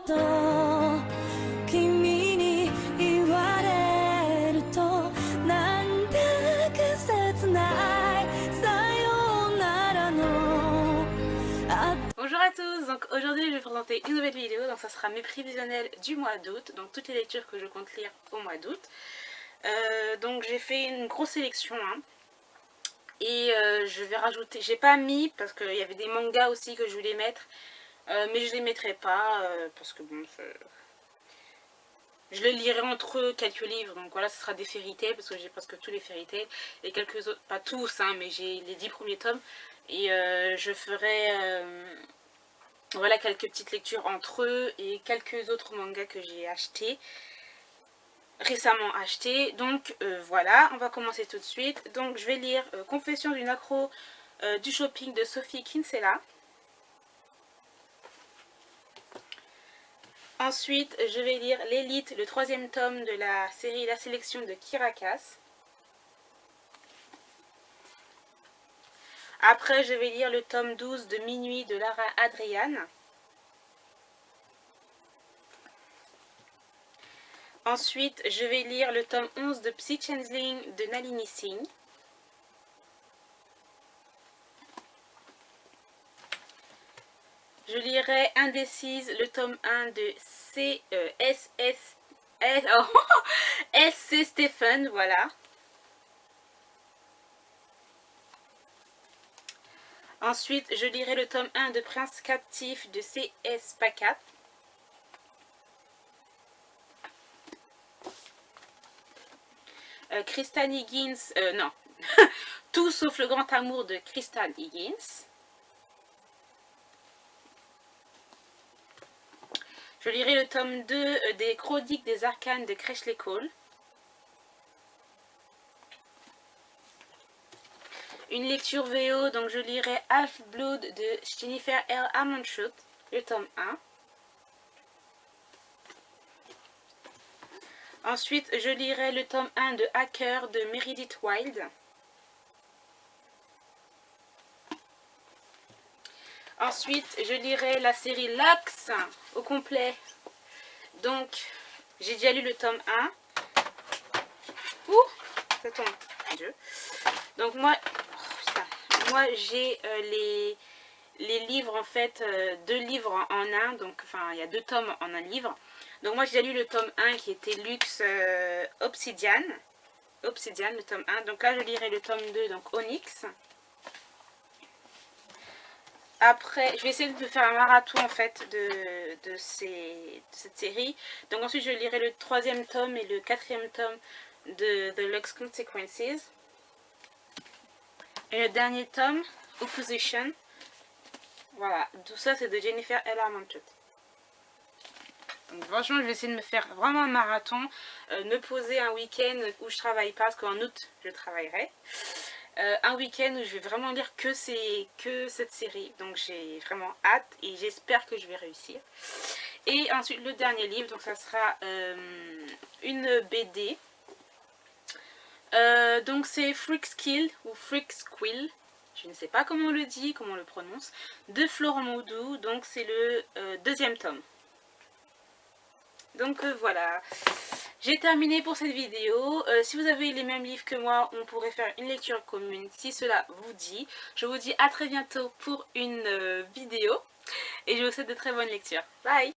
と君に言われるとなんだか切ないさようならの Bonjour à tous, donc aujourd'hui je vais vous présenter une nouvelle vidéo, donc ça sera mes prévisionnels du mois d'août, donc toutes les lectures que je compte lire au mois d'août. Donc j'ai fait une grosse sélection, hein, et je vais rajouter, j'ai pas mis parce qu'il y avait des mangas aussi que je voulais mettre, mais je les mettrai pas parce que bon, je les lirai entre quelques livres, donc voilà, ce sera des fairy tales parce que j'ai presque tous les fairy tales et quelques autres, pas tous, hein, mais j'ai les 10 premiers tomes et je ferai voilà quelques petites lectures entre eux et quelques autres mangas que j'ai achetés, récemment achetés. Donc voilà, on va commencer tout de suite. Donc je vais lire Confession d'une accro du shopping de Sophie Kinsella. Ensuite, je vais lire L'Élite, le 3e tome de la série La Sélection de Kirakas. Après, je vais lire le tome 12 de Minuit de Lara Adrian. Ensuite, je vais lire le tome 11 de Psy Changeling de Nalini Singh. Je lirai Indécise, le tome 1 de SC Stephen, voilà. Ensuite, je lirai le tome 1 de Prince Captif de CS Pacat. Kristen Higgins, non, Tout sauf le grand amour de Kristen Higgins. Je lirai le tome 2 des Chroniques des Arcanes de Creshley Cole. Une lecture VO, donc je lirai Half-Blood de Jennifer L. Armentrout, le tome 1. Ensuite, je lirai le tome 1 de Hacker de Meredith Wild. Ensuite, je lirai la série Lux au complet. Donc, j'ai déjà lu le tome 1. Ouh, ça tombe. Mon Dieu. Donc, moi j'ai les livres en fait, 2 livres en un. Donc, enfin, il y a 2 tomes en un livre. Donc, moi j'ai déjà lu le tome 1 qui était Lux Obsidian, le tome 1. Donc là, je lirai le tome 2, donc Onyx. Après, je vais essayer de faire un marathon en fait de cette série. Donc ensuite, je lirai le 3e tome et le 4e tome de The Lux Consequences. Et le dernier tome, Opposition. Voilà, tout ça c'est de Jennifer L. Armentrout. Donc franchement, je vais essayer de me faire vraiment un marathon. Me poser un week-end où je travaille pas, parce qu'en août, je travaillerai. Un week-end où je vais vraiment lire que cette série. Donc j'ai vraiment hâte et j'espère que je vais réussir. Et ensuite le dernier livre, donc ça sera une BD. Donc c'est Freak's Kill ou Freak's Quill, je ne sais pas comment on le dit, comment on le prononce, de Florent Maudou. Donc c'est le 2e tome. Donc voilà. J'ai terminé pour cette vidéo. Si vous avez les mêmes livres que moi, on pourrait faire une lecture commune si cela vous dit. Je vous dis à très bientôt pour une vidéo. Et je vous souhaite de très bonnes lectures. Bye!